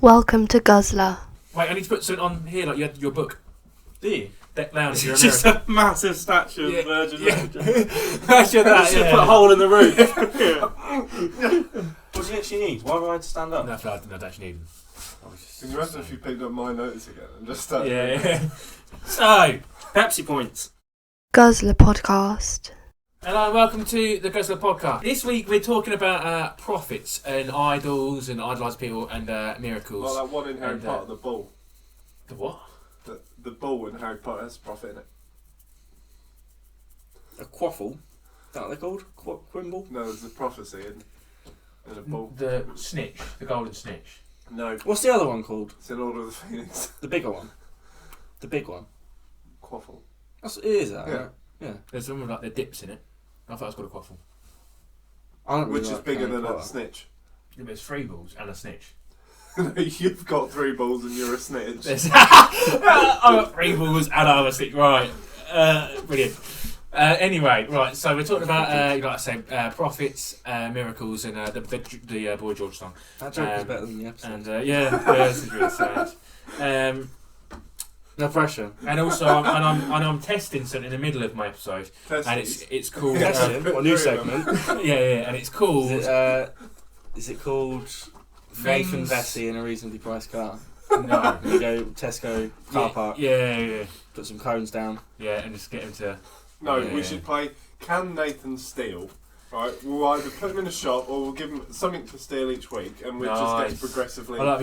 Welcome to Guzzler. Wait, I need to put something on here, like you had your book. Do you? Deck down if you're It's just American. a massive statue of the Virgin Mary. Actually, that, Just put a hole in the roof. What do you actually need? Why do I have to stand up? No, I don't actually need them. Can you imagine if you picked up my notes again and just started? Yeah. So, Pepsi points. Guzzler Podcast. hello and welcome to the Qashqai podcast. This week we're talking about prophets and idols and idolised people and miracles. Well, that one in Harry And, Potter, the bull. The what? The bull in Harry Potter has a prophet in it. A quaffle? Is that what they're called? Quimble? No, there's a prophecy in a bull. The snitch, the golden snitch. No, What's the other one called? it's in Order of the Phoenix. The bigger one. The big one. Quaffle. That's it is that, Yeah. right? Yeah. There's one with like the dips in it. I thought it was called a quaffle. I don't Which really is like bigger Harry than a Potter. snitch. Yeah, there's 3 balls and a snitch. You've got 3 balls and you're a snitch. I've got 3 balls and I'm a snitch. Right. Brilliant. Anyway, right, so we're talking about, like I say, prophets, miracles, and the Boy George song. That joke is better than the episode. And this is really sad. No pressure. And also, I'm testing something in the middle of my episode, and it's called Testing? What, a new segment? and it's called Is it called Nathan Vesey in a reasonably priced car? No. You go Tesco car park, Yeah, put some cones down. and just get him to. No, Yeah. we should play Can Nathan Steal? Right, we'll either put him in a shop or we'll give him something to steal each week, and we just Nice. get progressively. I like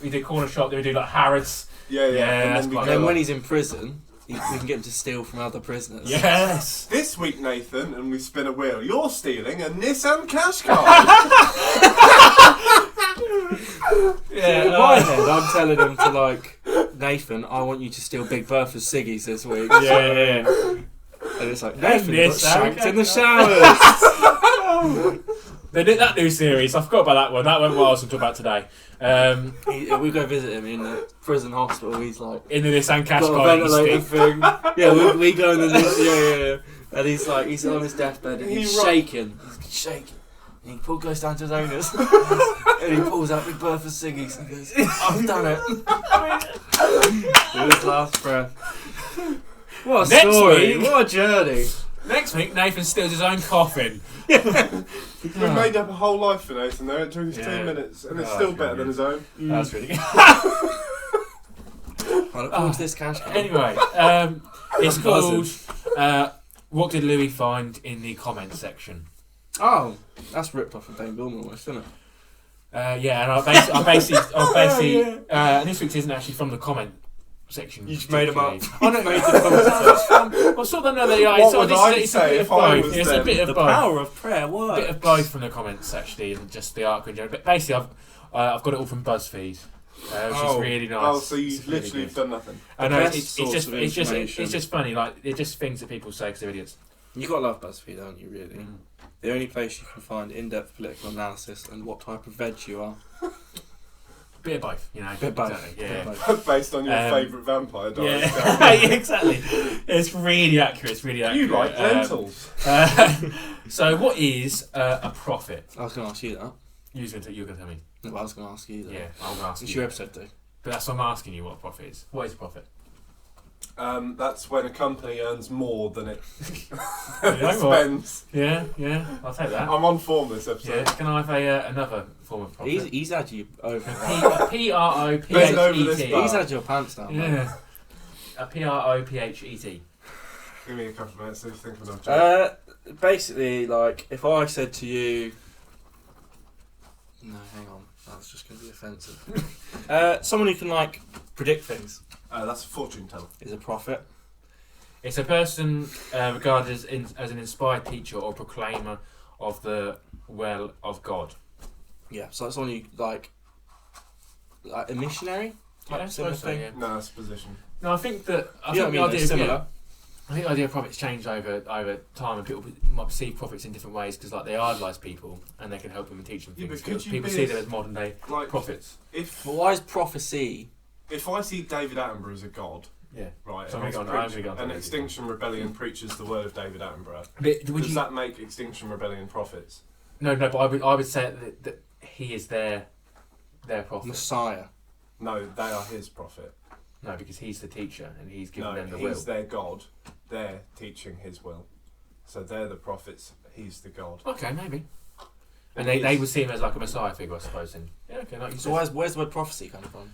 we do corner shop. Then we do like Harrods. Yeah, Yeah, and that's then we quite go Then when like, he's in prison, we can get him to steal from other prisoners. Yes. this week, Nathan, and we spin a wheel. You're stealing a Nissan Qashqai. Yeah, in my head, I'm telling him to like, Nathan, I want you to steal Big Bertha's ciggies this week. Yeah. And it's like, Nathan Yes, got shanked in the okay. showers. They did that new series. I forgot about that one. That went well. So we'll talk about today. We go visit him in the prison hospital. He's like, In the Nissan got a Qashqai ventilator stick. thing. Yeah, we go in the yeah. And he's like, he's on his deathbed and he's shaking. He's shaking. And he goes down to his owners and he pulls out Big Bertha's ciggies and goes, I've done it. With his last breath. What a Next story. week- What a journey. Next week, Nathan steals his own coffin. We made up a whole life for Nathan there. It took us 2 Yeah. minutes, and it's Oh, still that's better really than his own. That's really good. I look forward to this cash. Anyway, it's I'm called What Did Louis Find in the Comments section? Oh, that's ripped off of Dane Gilman almost, isn't it? Yeah, and I basically this week's isn't actually from the comment section. You just made them up. I know. Well, sort of know that. What would I It's a say bit if of I both. was It's a them? bit of The both. power of prayer A works. bit of both from the comments actually, and just the article in general. But basically, I've got it all from BuzzFeed, which is really nice. Oh, so you've It's really literally good. done nothing. I know best it's source just of it's information. just funny. Like they're just things that people say because they're idiots. You got to love BuzzFeed, don't you, really? The only place you can find in-depth political analysis and what type of veg you are. Bit of both, you know. Bit of both. Exactly, Bit yeah. of both. Based on your favourite vampire diary. Yeah, yeah, exactly. It's really accurate. It's really accurate. You like lentils. So, what is a prophet? I was going to ask you that. You're going to tell me. No, I was going to ask you that. Yeah, I'm going to ask It's you. your episode, too. But that's what I'm asking you. What a prophet is? What is a prophet? That's when a company earns more than it You know what? spends. Yeah, I'll take that. I'm on form this episode. Yeah. Can I have another form of prophet? He's had you over. Bend over this P-R-O-P-H-E-T. bar. He's had your pants down. man. Yeah. A P-R-O-P-H-E-T. Give me a couple of minutes to think of another joke. Basically, like, if I said to you... No, hang on. That's just going to be offensive. Someone who can, like, predict things That's a fortune teller. is a prophet. It's a person regarded as an inspired teacher or proclaimer of the well of God. Yeah, so that's someone who, like a missionary type Yeah, I similar suppose so, thing. yeah. No, that's a position. No, I think that You know what I mean? They're similar. I think the idea of prophets changed over time, and people might perceive prophets in different ways because, like, they idolise people and they can help them and teach them Yeah, things. but could you People be see as- them as modern day Like, prophets. if But why is prophecy? I see David Attenborough as a god, Yeah. right, So and, I'm gonna go on to and David. Extinction Rebellion preaches the word of David Attenborough, But would does you? that make Extinction Rebellion prophets? No, but I would say that he is their their prophet. Messiah. No, they are his prophet. No, because he's the teacher and he's giving No, them the will. he's their God. They're teaching his will. So they're the prophets. He's the God. Okay, maybe. And they would see him as like a Messiah figure, I suppose. Then. Yeah, okay. Like you So said. where's the word prophecy coming from?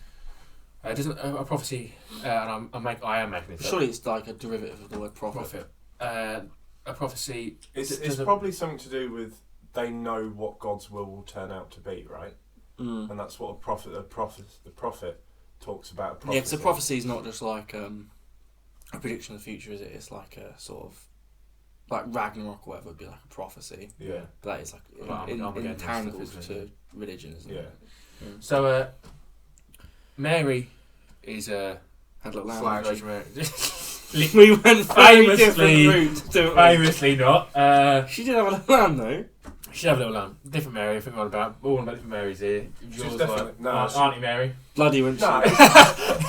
Doesn't a prophecy? And I am making it. Surely it's like a derivative of the word prophet. Prophet. A prophecy. It's probably something to do with they know what God's will turn out to be, right? Mm. And that's what the prophet talks about. Yeah, because a prophecy is not just like a prediction of the future, is it? It's like a sort of like Ragnarok or whatever would be like a prophecy. Yeah. But that is like Armageddon intangible stuff, to religion, isn't Yeah. it? Yeah. So Mary is Had a little Slag. lamb. We went very different route, didn't we? famously not. She did have a little lamb though. She have a little lamb. Different Mary. I think we're on about all about different Marys here. She's Yours definitely- like no, Auntie Mary. Bloody went No.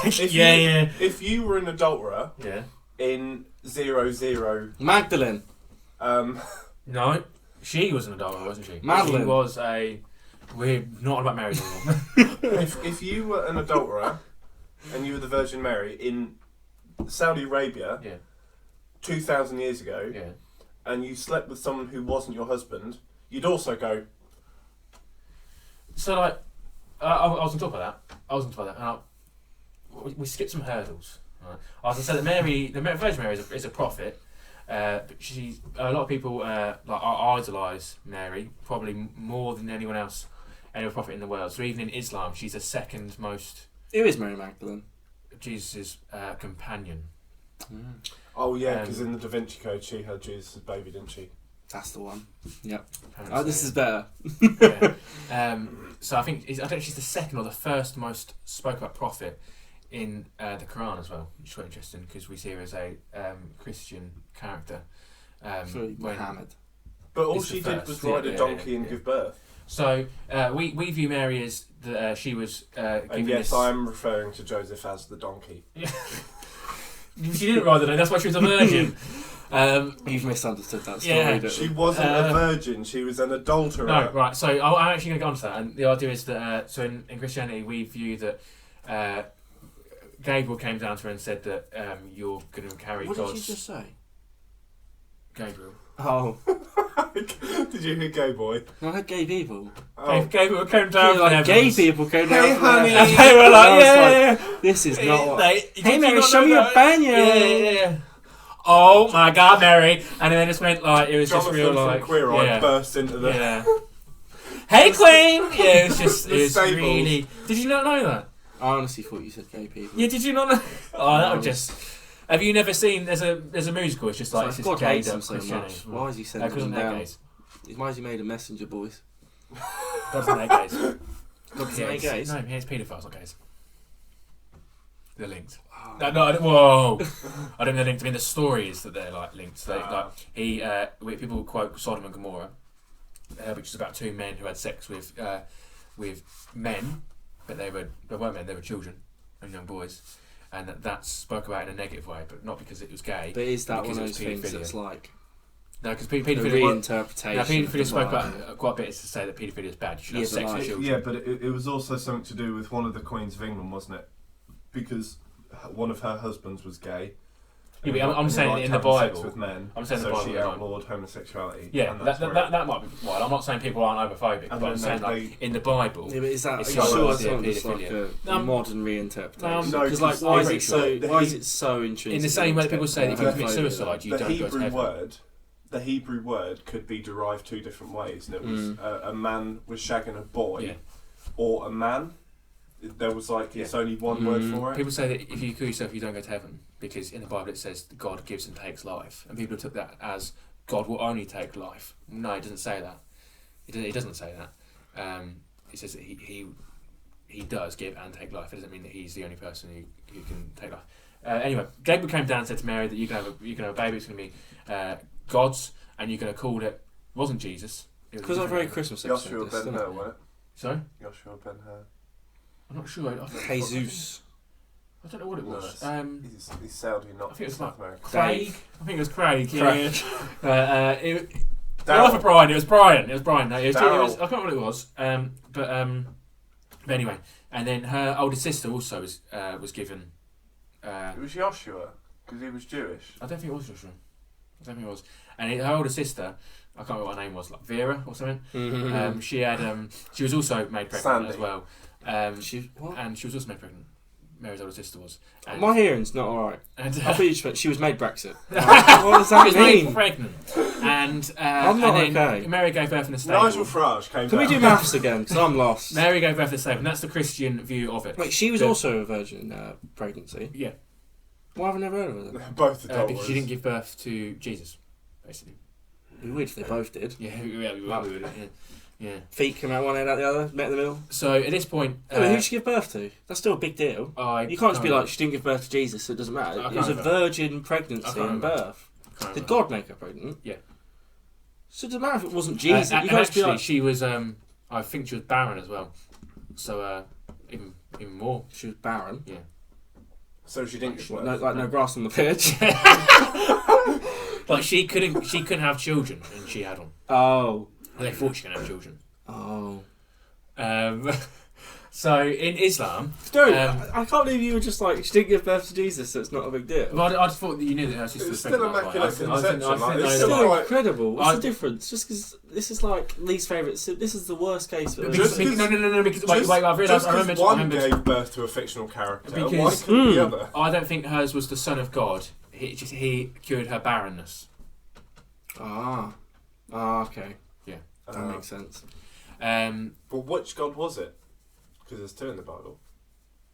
she. Yeah. If you were an adulterer Yeah. in 00, Magdalene. No, she was an adult, wasn't she? Madeline. She was a. We're not about marriage anymore. if you were an adulterer and you were the Virgin Mary in Saudi Arabia Yeah. 2,000 years ago, Yeah. and you slept with someone who wasn't your husband, you'd also go. So like, I was on top of that. And we skipped some hurdles. Right? I was going to say that Mary, the Virgin Mary, is a prophet. But a lot of people idolise Mary probably more than anyone else, any other prophet in the world. So even in Islam, she's the second most Who is Mary Magdalene? Jesus' companion. Oh yeah, because in the Da Vinci Code, she had Jesus' baby, didn't she? That's the one. Yep. apparently. Oh, this is better. Yeah. So I think she's the second or the first most spoke about prophet in the Quran as well, which is quite interesting because we see her as a Christian character. For Muhammad. But all It's the she did first, was yeah, ride a yeah, donkey yeah, and yeah. give birth. So we view Mary as she was And given yes, this. I am referring to Joseph as the donkey. She didn't ride the donkey. That's why she was a virgin. You've misunderstood that story. Yeah. don't She you? wasn't a virgin, she was an adulterer. No, right. So I'm actually going to go on to that. And the idea is that so in Christianity we view that Gabriel came down to her and said that you're going to carry What God's. did you just say? Gabriel. Oh, Did you hear gay boy? no, I heard gay people. Oh. Gabriel came down from Like heaven. gay people came down. Hey, from honey. heaven. And they were like, And I was yeah. This is not. What... Hey, Hey, Mary, show me your banyo. Yeah. Oh my God, Mary! And then it just went like it was Jonathan just real from like Queer Eye yeah. burst into the... Yeah. Hey, Queen! Yeah, it was just The it was stables. really. Did you not know that? I honestly thought you said gay people. Yeah, did you not know? Oh, that No. would just. Have you never seen? There's a musical. It's just like it's So just God gay hates them so Christianity. much. Why is he sending Because them they're down? gays. Why has he made a messenger, boys? God doesn't hate gays. God doesn't hate gays? No, he hates paedophiles, not gays. They're linked. Oh. No, I don't, whoa! I don't mean they're linked. I mean the story is that they're like linked. So, people quote Sodom and Gomorrah, which is about two men who had sex with men, but they weren't men. They were children and young boys, and that's spoke about in a negative way, but not because it was gay. But is that because one it of was those things paedophilia. that's like No, because the paedophilia. reinterpretation? Now, of paedophilia the spoke Bible? about quite a bit is to say that paedophilia is bad. You should have Yeah, sex but with like- children. Yeah, but it was also something to do with one of the Queens of England, wasn't it? Because one of her husbands was gay. Yeah, but and I'm he saying liked in the having sex Bible. with men, I'm saying so the Bible, she yeah. outlawed homosexuality. Yeah, and that's where that might be wild. I'm not saying people aren't homophobic, And but then I'm saying they- like in the Bible. Yeah, but is that? It's Are you got sure to it's be not just like paedophilia. a modern reinterpretation? No, Because like, 'cause why is I'm it so? pretty sure Why is the it so intrinsic? In the same way that people say that if you commit homophobia? suicide, you the don't go to Hebrew heaven. the Hebrew word could be derived two different ways, and it was a man was shagging a boy, Yeah. or a man. There was like it's only one word for it. People say that if you kill yourself, you don't go to heaven because in the Bible it says that God gives and takes life, and people took that as God will only take life. No, it doesn't say that. It doesn't say that. It says that he does give and take life. It doesn't mean that he's the only person who can take life. Anyway, Gabriel came down and said to Mary that you can have a baby. It's going to be God's, and you're going to call it. It wasn't Jesus. It was Because a I'm very different Christmas Joshua episode. Ben Hur, wasn't it? Sorry, Joshua Ben Hur. I'm not sure. Jesus. I don't know what it No, was. it's- he's Saudi, not I think it was South America. Craig. I think it was Craig. Craig. Yeah. It Daryl. was for Brian. It was Brian. No, I can't Daryl. remember what it was. But anyway, and then her older sister also was given. It was Joshua, because he was Jewish. I don't think it was Joshua. I don't think it was. And her older sister, I can't remember what her name was, like Vera or something. She had. She was also made pregnant Sandy. as well. What? And she was also made pregnant. Mary's older sister was. And, My hearing's not alright. and, I thought you just meant she was made Brexit. What does she that was made mean? pregnant. And, I'm not and then okay. Mary gave birth in a stable. Nigel Farage came Can we down. do maths again? Because I'm lost. Mary gave birth in a stable, and that's the Christian view of it. Wait, she was The- also a virgin in pregnancy. Yeah. Why have I never heard of her? Both the Because she didn't give birth to Jesus, basically. It'd be weird if they both did. Yeah, yeah. Feet come out one head out the other, met in the middle. So at this point, Who did she give birth to? That's still a big deal. You can't just be like, she didn't give birth to Jesus, so it doesn't matter. I It was a can't virgin I pregnancy can't and remember. birth. Did God make her pregnant? Yeah. So it doesn't matter if it wasn't Jesus. And You can't just be actually, like, she was. I think she was barren as well. So even more. she was barren. So she didn't give birth. No grass on the pitch. Like she couldn't have children, and she had them. Oh. They thought she could have children. Oh. So in Islam, Dude, Um, I can't believe you were just like, she didn't give birth to Jesus, so it's not a big deal. well, I just thought that you knew that her sister It's was still pregnant. immaculate conception, like, it's It's still still like- incredible. What's I- the difference? Just because this is like least favourite, this is the worst case. For Just Because, no. Because wait, I've realised. Just I 'cause remember. one gave birth to a fictional character, why Because- couldn't the other? I don't think hers was the son of God. He cured her barrenness. Okay. That makes sense. But which God was it? Because there's two in the Bible.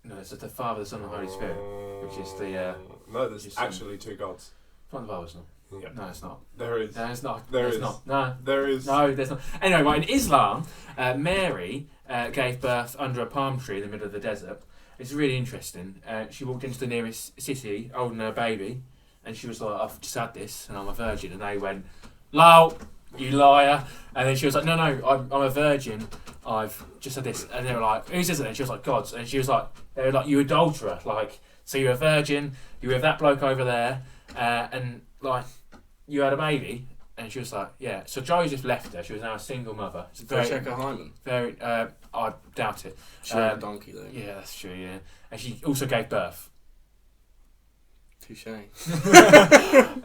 No, it's the Father, the Son, and the Holy Spirit, which is the. No, there's which is, actually two gods. It's not the Bible, it's not. Yeah. No, it's not. There is. No, it's not. There It's is. not. No. There is. No, there's not. Anyway, right, in Islam, Mary gave birth under a palm tree in the middle of the desert. It's really interesting. She walked into the nearest city holding her baby, and she was like, I've just had this, and I'm a virgin. And they went, "Lol, you liar." And then she was like, no, I'm a virgin. I've just had this. And they were like, who says it? And she was like, God's. And she was like, they were like, you adulterer. Like, so you're a virgin, you were with that bloke over there, and like, you had a baby. And she was like, yeah. So Joseph left her. She was now a single mother. It's Go check her hymen. very. I doubt it. She had a donkey though. Yeah, that's true. Yeah, and she also gave birth. Touche.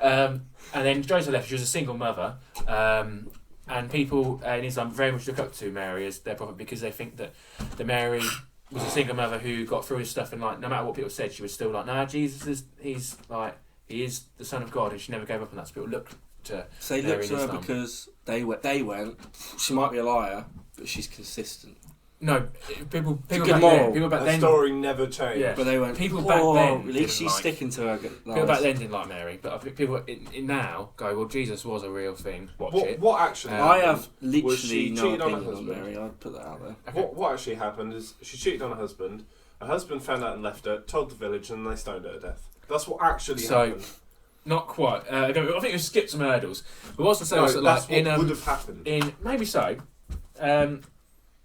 And then Joseph left. She was a single mother. And people in Islam very much look up to Mary as their prophet because they think that Mary was a single mother who got through his stuff, and like no matter what people said, she was still like, "No, Jesus he is the Son of God," and she never gave up on that. So people look to. So they Mary looked in at her Islam. because they went, she might be a liar, but she's consistent. No, people good back moral. then, people back The then, story never changed. Yeah. But they went, People back "Oh, then at least didn't she's like- sticking to her. people back then didn't like Mary, but I think people in now go, "Well, Jesus was a real thing. Watch it." What actually I I happened have was literally she no cheated on her opinion on husband. Mary. I'd put that out there. Okay. What actually happened is she cheated on her husband. Her husband found out and left her, told the village, and they stoned her to death. That's what actually So, happened. Not quite. I think we skipped some hurdles. But what's to say No, was that, that's like, what would have happened. in maybe so.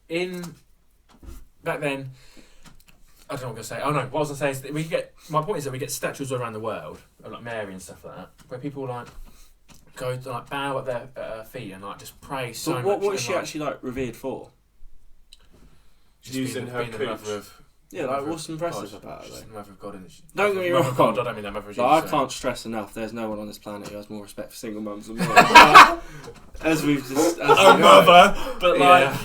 In back then, I don't know what I'm gonna say. Oh no, what I was gonna say is that we get. My point is that we get statues all around the world of like Mary and stuff like that, where people like go to, like bow at her feet and like just pray so But much. what is and, she like, actually like revered for? just Using being, her being the cooch. mother of. Yeah, like what's God. impressive about her She's though? the mother of God, isn't she? Don't get me Mother wrong. of God, I don't mean that mother of Jesus. Like, I can't stress enough. There's no one on this planet who has more respect for single mums than me. As we've just, as Oh, we know. mother! But Yeah. like,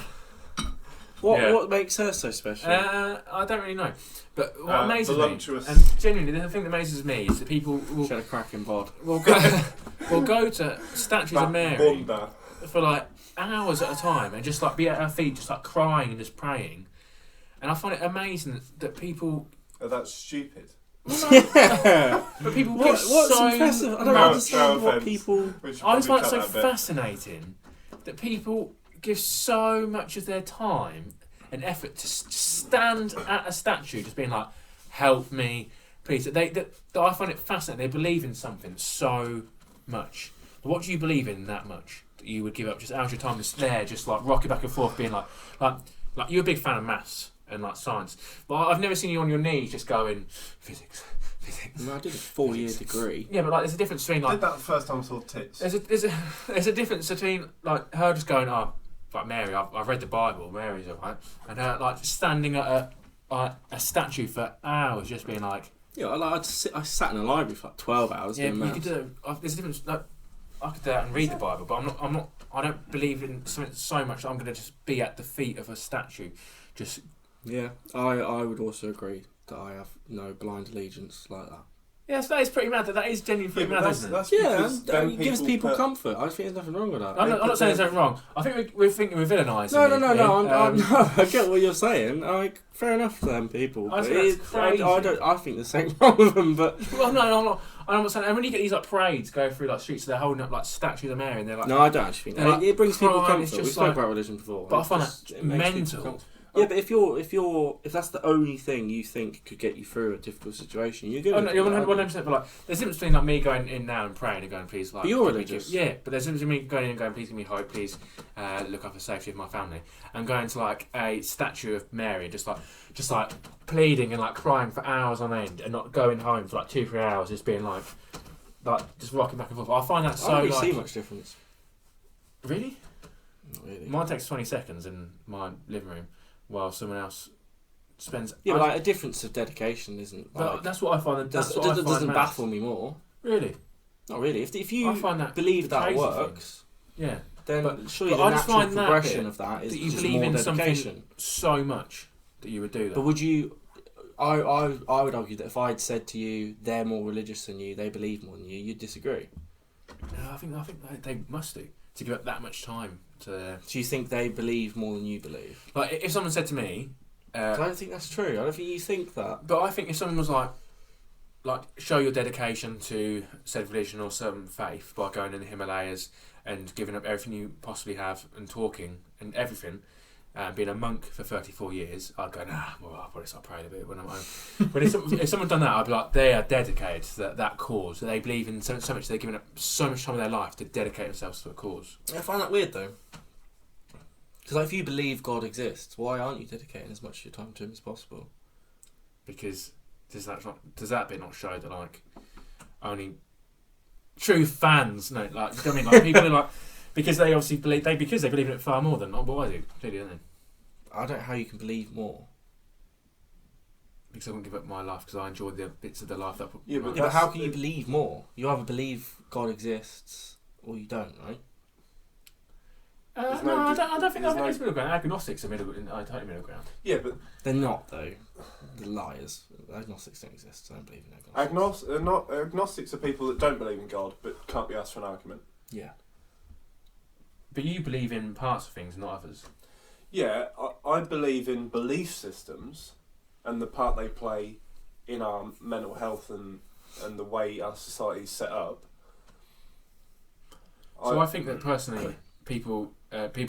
what Yeah. what makes her so special? I don't really know. But what amazes me, voluptuous. and genuinely, the thing that amazes me is that people She will had a cracking bod. go to statues of Mary Bunda. for like hours at a time and just like be at her feet, just like crying and just praying. And I find it amazing that people. Oh, that's stupid. Yeah. But people What, give what's so. impressive? I don't No, understand no what offence. people. We should I just find probably it so cut that bit. fascinating that people give so much of their time and effort to stand at a statue, just being like, "Help me, please." That I find it fascinating. They believe in something so much. But what do you believe in that much that you would give up just hours of your time just there, just like rocking back and forth, being like you're a big fan of maths and like science, but I've never seen you on your knees just going physics. I mean, I did a 4-year degree. Yeah, but like there's a difference between I like did that the first time I saw tits. there's a difference between like her just going, "Oh, like Mary, I've read the Bible. Mary's alright, and like standing at a statue for hours, just being like, Yeah, I sat in a library for like 12 hours. yeah, doing you maths. could do. There's a difference. Like, I could do that and read the Bible, but I'm not. I don't believe in something so much that I'm going to just be at the feet of a statue, just. Yeah, I would also agree that I have no blind allegiance like that. Yeah, so that is pretty mad. That is genuinely pretty mad, isn't it? That's Yeah, because then it gives people put- comfort. I think there's nothing wrong with that. I'm not saying there's anything wrong. I think we're thinking we're villainising. No, no, I get what you're saying. Like, fair enough to them people. I But think that's crazy. I think there's something wrong with them, but... Well, no, I'm not. I'm not saying. And when you get these like parades go through like streets, they're holding up like statues of Mary, and they're like. No, I don't actually think They're that. like It brings people crying, it's comfort. We just spoke like- about religion before. But I It find just- that it makes people mental. comfort. Yeah, but if that's the only thing you think could get you through a difficult situation, you're good. Oh, no, you're 100%. But like, there's a difference between like me going in now and praying and going, please, like. But you're give me- religious. Yeah, but there's a difference between me going in and going, please give me hope, please look after the safety of my family, and going to like a statue of Mary, just like pleading and like crying for hours on end, and not going home for like 2-3 hours, just being like just rocking back and forth. I find that so I don't really like. see much difference. Really? Not really. Mine takes 20 seconds in my living room, while someone else spends. Yeah, but like a difference of dedication isn't. But Like, that's what I find. That's what I find doesn't mad. baffle me more. Really? Not really. If you I find that believe that crazy works, Yeah. then But- surely but the I just natural find that progression bit of that is that you just believe more in dedication. something so much that you would do that. But would you? I would argue that if I'd said to you they're more religious than you, they believe more than you, you'd disagree. No, I think they must do to give up that much time to. Do you think they believe more than you believe? Like if someone said to me, 'Cause I don't think that's true. I don't think you think that. but I think if someone was like show your dedication to said religion or some faith by going in the Himalayas and giving up everything you possibly have and talking and everything. Being a monk for 34 years, I'd go, well, I'll probably start praying a bit when I'm home. But if someone done that, I'd be like, they are dedicated to that cause. They believe in so much, they're giving up so much time of their life to dedicate themselves to a cause. I find that weird though. Because like, if you believe God exists, why aren't you dedicating as much of your time to Him as possible? Because does that bit not show that like only true fans know? Like, you know what I mean? Like people are like because they obviously believe they believe in it far more than what I do. Clearly, don't they? I don't know how you can believe more. Because I wouldn't give up my life because I enjoyed the bits of the life that. Yeah, but Yeah, but how can you believe more? You either believe God exists or you don't, right? There's No, no I di- don't think there's that's no- middle ground. Agnostics are totally middle ground. Yeah, but They're not though. The liars. Agnostics don't exist. I don't believe in agnostics. agnostics are people that don't believe in God but can't be asked for an argument. Yeah. But you believe in parts of things, not others. Yeah, I believe in belief systems and the part they play in our mental health and the way our society is set up. So I think that personally, people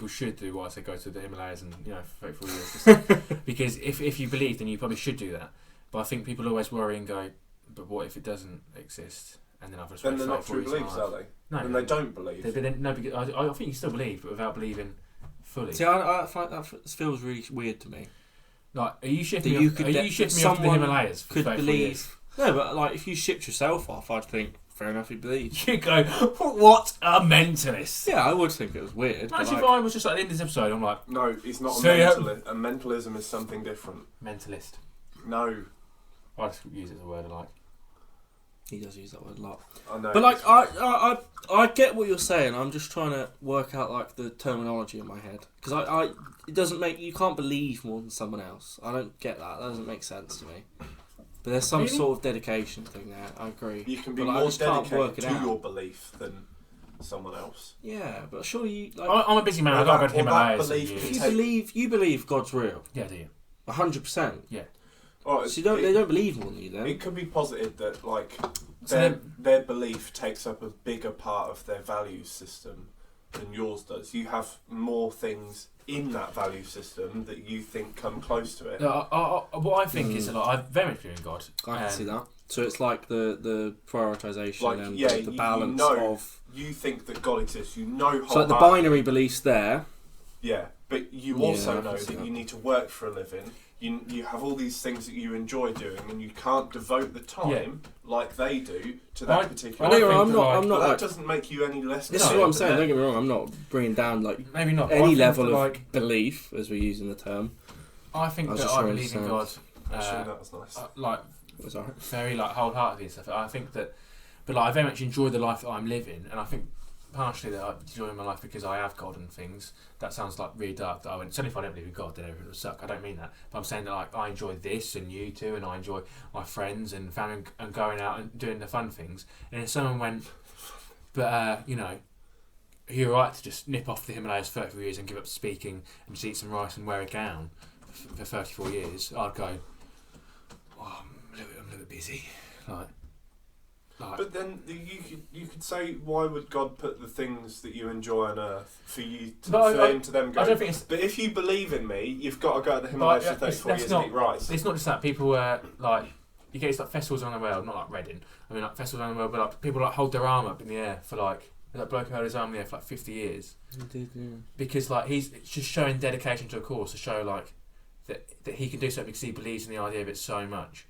should do what I say, go to the Himalayas and for 34 years. Because if you believe, then you probably should do that. But I think people always worry and go, but what if it doesn't exist? And then I've just Then waited they're not 34 true years of my beliefs, life. are they? No, Then they don't believe. because I think you still believe, but without believing fully. See, I find that feels really weird to me. Like, are you shifting That me you off, could are de- you shifting me that off to the someone Himalayas for could 34 believe. years? No, but like if you shipped yourself off, I'd think fair enough. You believe. You go, what a mentalist. Yeah, I would think it was weird. but Imagine like, if I was just like at the end of this episode, I'm like, No, it's not So a you- mentalist. A mentalism is something different. mentalist. No, I just use it as a word I like. he does use that word a lot. I know. But like I get what you're saying. I'm just trying to work out like the terminology in my head because it doesn't make you can't believe more than someone else. I don't get that. That doesn't make sense to me. But there's some Really? sort of dedication thing there. I agree. you can be But, like, I more just can't work dedicated it to out. your belief than someone else. Yeah, but surely you like I'm a busy man. Or I don't go that- to or that Himalayas. belief and can years. you believe God's real, Yeah, do you? 100%. Or So they don't believe more than you then. It could be posited that like So their belief takes up a bigger part of their value system than yours does. You have more things in that value system that you think come close to it. What I think is that I very much believe in God. I can see that. So it's like the prioritisation Like, and yeah, the you balance know of. You think that God exists. You know So like the wholeheartedly- binary beliefs there. Yeah, but you Yeah, also I know can see that that. you need to work for a living. you have all these things that you enjoy doing, and you can't devote the time like they do to that particular. I'm not. That doesn't make you any less. This is what I'm saying. Don't get me wrong. I'm not bringing down like maybe not any level of belief as we're using the term. I think that I believe in God. Actually, that was nice. Like was alright. Very like wholeheartedly and stuff. I think that, but like I very much enjoy the life that I'm living, and I think partially that I enjoy my life because I have God and things. That sounds like really dark. That I went. Certainly, if I don't believe in God, then everything would suck. I don't mean that. But I'm saying that like I enjoy this and you too, and I enjoy my friends and family and going out and doing the fun things. And if someone went, but you know, you're right to just nip off the Himalayas for 34 years and give up speaking and just eat some rice and wear a gown for 34 years, I'd go, oh, I'm a little bit busy. Like, but then you could say, why would God put the things that you enjoy on earth for you to into them? Go, I don't think it's, but if you believe in me, you've got to go to the Himalayas for 34 years and eat rice. It's not just that. People like you get like festivals around the world, not like Reading. I mean like festivals around the world, but like people like hold their arm up in the air for like that bloke who held his arm in the air for like 50 years. He did, yeah. Because like he's just showing dedication to a cause to show like that he can do something because he believes in the idea of it so much.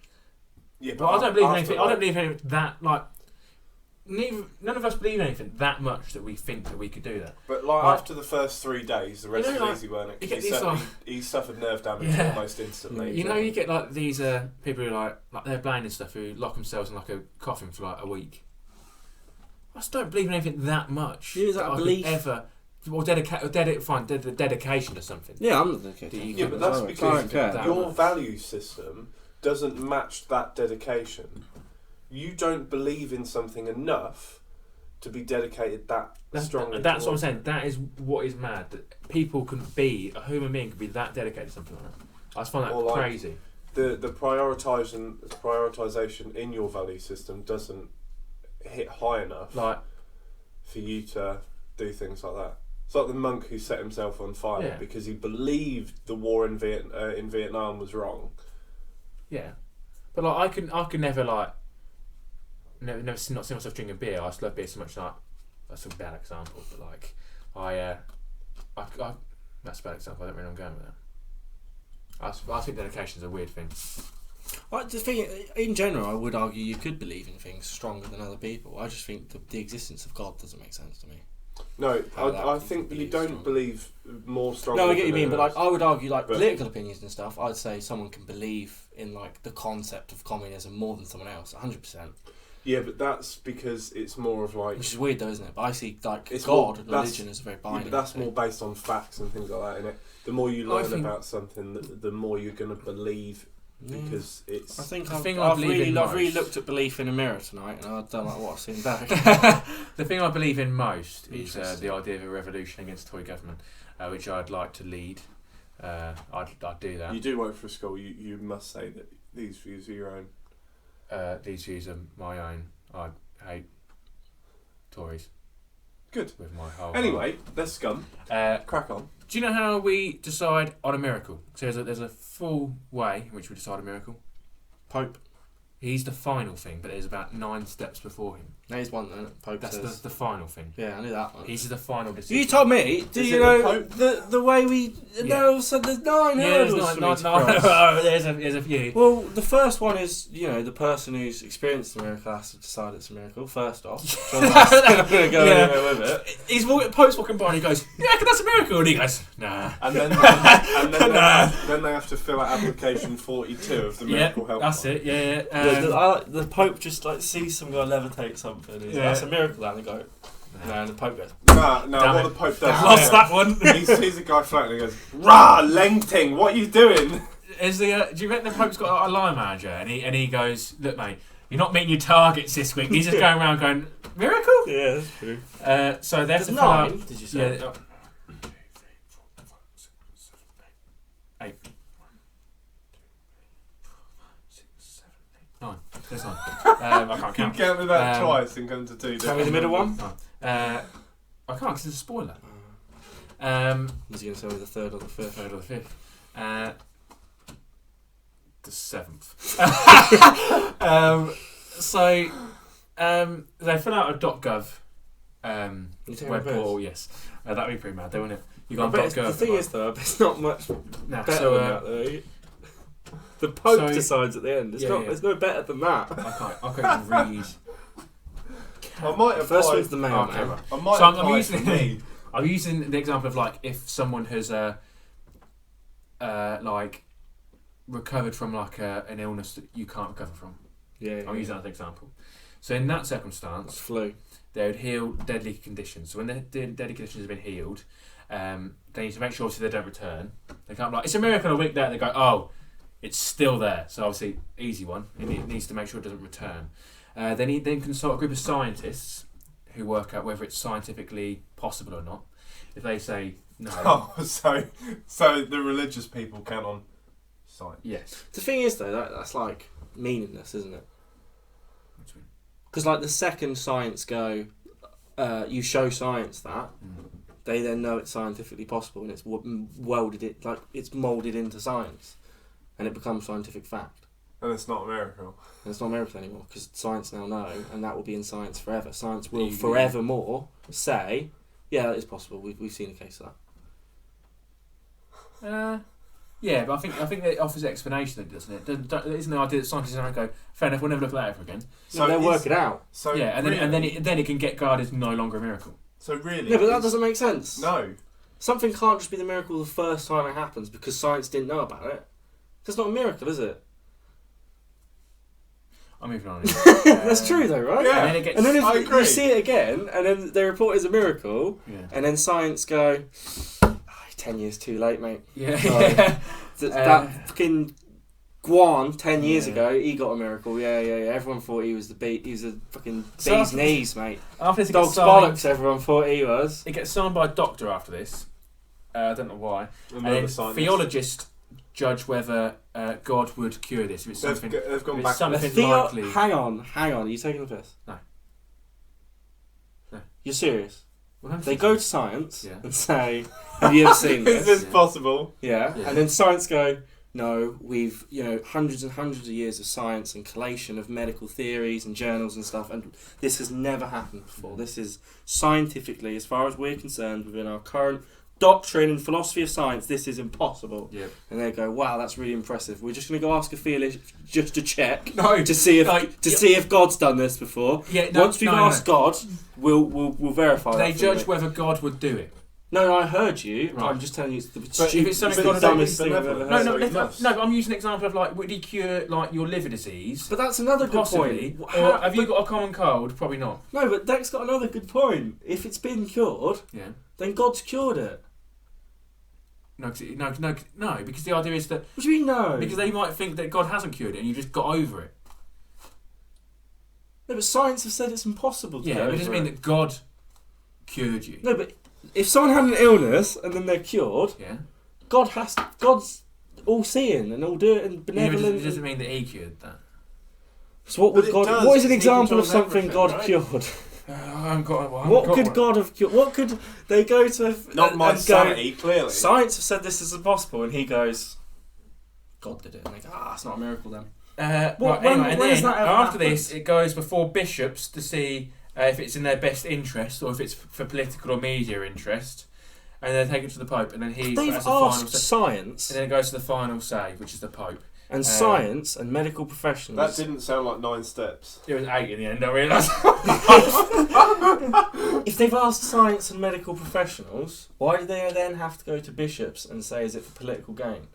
Yeah, but I don't believe in anything. I don't believe in anything that like. None of us believe in anything that much that we think that we could do that. But like after the first 3 days, the rest was easy, weren't it? He suffered nerve damage almost instantly. You know, you get like these people who like they're blind and stuff who lock themselves in like a coffin for like a week. I just don't believe in anything that much. Is that a belief? Or the dedication to something. Yeah, I'm not dedicated. Yeah, but that's because your value system doesn't match that dedication. You don't believe in something enough to be dedicated that strongly. That's what I'm saying. That is what is mad. That people can be, a human being can be that dedicated to something like that. I just find that crazy. The prioritization in your value system doesn't hit high enough for you to do things like that. It's like the monk who set himself on fire because he believed the war in Vietnam was wrong. Yeah, but like I could never like. Never not see myself drinking beer. I just love beer so much. Like that's a bad example, but like I that's a bad example. I don't really know where I'm going with that. I think dedication is a weird thing. I just think, in general, I would argue you could believe in things stronger than other people. I just think the existence of God doesn't make sense to me. No, I think you don't believe more strongly. No, I get what you mean, but like I would argue, like political opinions and stuff. I'd say someone can believe in like the concept of communism more than someone else, 100%. Yeah, but that's because it's more of like... Which is weird though, isn't it? But I see like God and religion as a very binary but that's more based on facts and things like that, innit? The more you learn about something, the more you're going to believe because it's... I've really looked at belief in a mirror tonight and I don't like what I've seen back. The thing I believe in most is the idea of a revolution against toy government, which I'd like to lead. I'd do that. You do work for a school, you must say that these views are your own. These views are my own. I hate Tories. Good. With my whole anyway, let's scum. Crack on. Do you know how we decide on a miracle? So there's a full way in which we decide a miracle. Pope. He's the final thing, but there's about 9 steps before him. There's one then. Pope That's says. the final thing. Yeah, I knew that one. He's the final decision. You told me. Do you know the way we? No, so there's 9 hurdles for me to cross. There's a few. Well, the first one is the person who's experienced the miracle has to decide it's a miracle. First off, so I'm going to go anywhere with it. Pope's walking by and he goes, "Yeah, that's a miracle," and he goes, "Nah." And then then they have to fill out application 42 of the miracle help. That's it. Yeah. The Pope just like sees some guy levitate something. That's a miracle. And they go, no, and the Pope goes, no. What the Pope does? Lost that one. He sees a guy floating and he goes, "Rah, Lengting, what are you doing?" Do you reckon the Pope's got a line manager and he goes, "Look, mate, you're not meeting your targets this week." He's just going around going, "Miracle." Yeah, that's true. So they have to fill 9. out. Did you say? Yeah. 1, 2, 3, 4, 5, 6, 7, 8. 1, 2, 3, 4, 5, 6, 7, 8, 9. There's 9. I can't count. You counted that twice and come to 2. Tell me the middle one. I can't because it's a spoiler. Was he going to tell me the 3rd or the 5th? 3rd or the 5th. The 7th. They fill out a .gov web portal. Yes, that'd be pretty mad, though, wouldn't it? You got .gov. The thing is, though, there's not much better than that, though. The Pope So- decides at the end. It's Yeah, not. yeah. It's no better than that. I can't even read. I might The first apply. one's the mailman. Okay, right. I might So I'm apply using for me. I'm using the example of like if someone has like recovered from like an illness that you can't recover from. Yeah. I'm using that as an example. So in that That's circumstance, flu. they would heal deadly conditions. So when the deadly conditions have been healed, they need to make sure obviously they don't return. They can't be like, it's a miracle a week later. They go, oh, it's still there. So obviously, easy one. It needs to make sure it doesn't return. They then consult a group of scientists who work out whether it's scientifically possible or not. If they say no, Oh, so the religious people count on science. yes. The thing is, though, that's like meaningless, isn't it? Because like the second science go, you show science that, they then know it's scientifically possible and it's welded it, like it's moulded into science, and it becomes scientific fact. And it's not a miracle. And it's not a miracle anymore because science now know, and that will be in science forever. Science will Yeah. forevermore say, yeah, it is possible. We've seen a case of that. Yeah, but I think it offers explanation, doesn't it? Isn't the idea that scientists don't go, fair enough, we'll never look at that ever again. So they'll work it out. So Yeah, and then it can get guarded as no longer a miracle. So really, No, but that doesn't make sense. No. Something can't just be the miracle the first time it happens because science didn't know about it. That's not a miracle, is it? I'm moving on. That's true, though, right? Yeah. And then it gets, And then I if agree. you see it again, and then they report it's a miracle, yeah. and then science go, oh, 10 years too late, mate. Yeah. Sorry. Yeah. That fucking Guan 10 years Yeah. ago, he got a miracle. Yeah. Everyone thought he was he was a fucking So bee's after- knees, mate. After this, Dog's bollocks, everyone thought he was. It gets signed by a doctor after this. I don't know why. And Another then scientist. theologists judge whether God would cure this. If it's something, They've gone if back. it's something The likely. Hang on. Are you taking the piss? No. No. You're serious? Well, I'm They thinking- go to science Yeah. and say, have you ever seen Is this? this possible? Yeah. Yeah. And then science go, no, we've, hundreds and hundreds of years of science and collation of medical theories and journals and stuff, and this has never happened before. This is scientifically, as far as we're concerned, within our current doctrine and philosophy of science, this is impossible. Yeah. And they go, wow, that's really impressive. We're just going to go ask a theologist just to check. No. To see if Like, see if God's done this before. Yeah. No, Once we've asked God, we'll verify They that. judge whether God would do it. No, I heard you. Right. I'm just telling you, it's the But if it's something the God dumbest has thing I've done, ever No, heard. no, So he no, must. no. But I'm using an example of like, would he cure like your liver disease? But that's another good Possibly. point. Or have you got a common cold? Probably not. No, but Deck's got another good point. If it's been cured, Yeah. then God's cured it. No, because the idea is that What do you mean no? because they might think that God hasn't cured it and you just got over it. No, but science have said it's impossible to Yeah, get but over it doesn't mean it. that God cured you. No, but if someone had an illness and then they're cured, Yeah. God's all-seeing and all-doing and Yeah, but benevolent. it doesn't mean that He cured that. So what would But it God? does, What is an he example of controls something everything, God right? cured? I haven't got one. What could God have cured? What could they go to? Not my and go, sanity, clearly. Science have said this is impossible, and he goes, God did it. And they go, it's not a miracle then. Right, when- anyway, and when has then that ever after happened? this, it goes before bishops to see if it's in their best interest or if it's for political or media interest, and then they take it to the Pope, and then he They've has the final asked say, science and then it goes to the final say, which is the Pope. and science and medical professionals. That didn't sound like 9 steps. It was 8 in the end, I realised. If they've asked science and medical professionals, why do they then have to go to bishops and say, is it for political gain?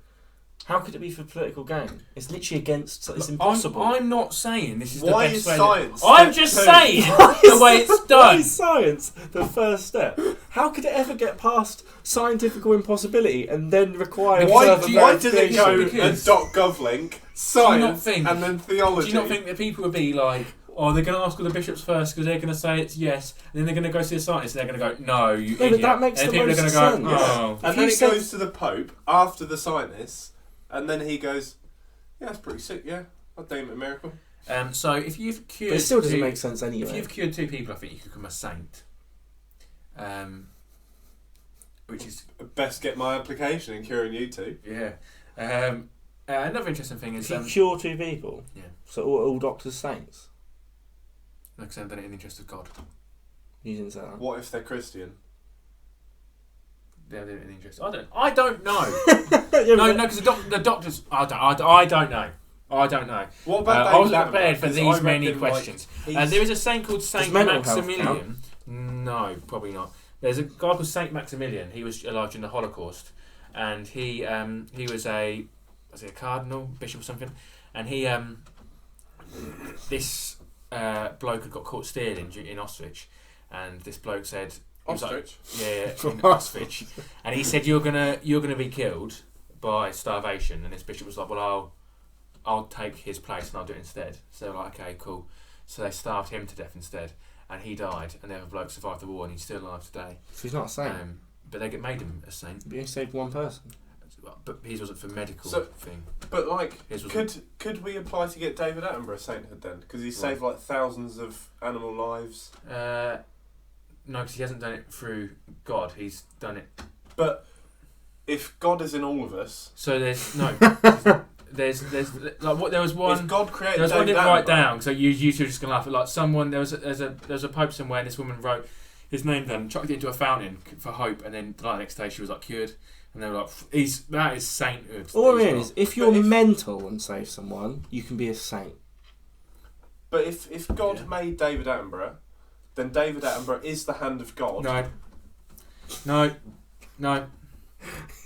How could it be for political gain? It's literally against. It's impossible. I'm not saying this is Why the is best way. science I'm step just 2? saying the way it's Why done. is science the first step? How could it ever get past scientific impossibility and then require Why further do you- Why does it verification? go Because- a .gov link, science, think- and then theology? Do you not think that people would be like, oh, they're going to ask all the bishops first because they're going to say it's yes, and then they're going to go see the scientists and they're going to go, no, you No, but idiot. that makes and the people are most going to go, sense. oh. And If then you it said- goes to the Pope after the scientists, and then he goes, yeah, that's pretty sick, yeah. I'd deem it a miracle. So if you've cured, But it still doesn't two- make sense anyway. If you've cured 2 people, I think you could become a saint. Which is Best get my application in curing you two. yeah. Another interesting thing is If you cure 2 people, yeah, so all doctors saints. like I said, I've done it in the interest of God. You didn't say that. What if they're Christian? they're interested. I don't know. No, because the doctors. I don't know. I don't know. What about I was David prepared Attenborough? for 'Cause these I many reckon, questions. like, There is a saint called Saint mental health Maximilian. No, probably not. There's a guy called Saint Maximilian. He was alive during the Holocaust, and he was a cardinal, bishop or something, and he this bloke had got caught stealing in Auschwitz, and this bloke said. Ostrich? Like, in Auschwitz, and he said you're gonna be killed by starvation, and this bishop was like, well, I'll take his place and I'll do it instead. So they're like, okay, cool. So they starved him to death instead, and he died, and the other bloke survived the war, and he's still alive today. So he's not a saint. But they made him a saint. But he saved one person. But his wasn't for medical thing. But like, His could we apply to get David Attenborough sainthood then? Because he saved like thousands of animal lives. No, because he hasn't done it through God. He's done it. But if God is in all of us, so there's no. There's like what there was one. If God created, there was one David didn't write Attenborough, down. So you two are just gonna laugh at like someone. There's a pope somewhere, and this woman wrote his name down, chucked it into a fountain for hope, and then the next day she was like cured, and they were like, that is sainthood. All I mean is, if you're mental and save someone, you can be a saint. But if God made David Attenborough, then David Attenborough is the hand of God. No.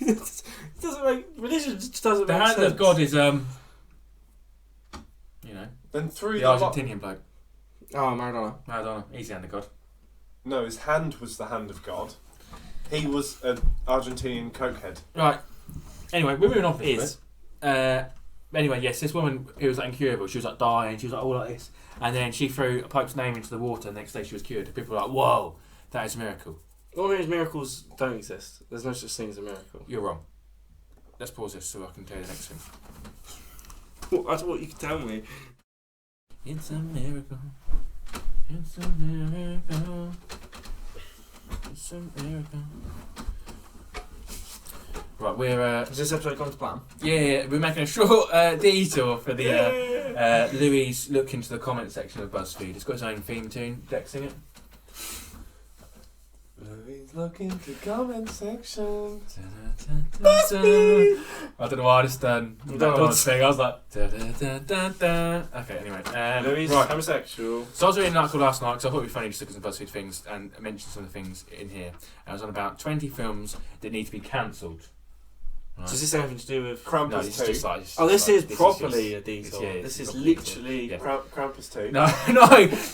It doesn't make religion just doesn't The make hand sense. of God is Then through the Argentinian bloke. Oh, Maradona. He's the hand of God. No, his hand was the hand of God. He was an Argentinian cokehead. Right. Anyway, we're moving on from Is. this. Anyway, yes, this woman who was like incurable, she was like dying, she was like all like this, and then she threw a Pope's name into the water, and the next day she was cured. People were like, whoa, that is a miracle. All I mean is miracles don't exist. There's no such thing as a miracle. You're wrong. Let's pause this so I can tell you the next thing. That's what you can tell me. It's a miracle. It's a miracle. It's a miracle. Right, we're Is this episode going to plan? yeah, we're making a short detour for the Louis look into the comment section of BuzzFeed. It's got its own theme tune. Dex, sing it. Louis, look into comment section. BuzzFeed. I don't know why I just done that McDonald's thing. I was like okay. Anyway, Louis right. homosexual. So I was reading an article last night because I thought it'd be funny just to look at some BuzzFeed things and mention some of the things in here. And I was on about 20 films that need to be cancelled. Right. Does this have anything to do with... Krampus No, this 2. is just like... this is just- properly a detail. yeah, This is properly literally... yeah. Krampus 2. No,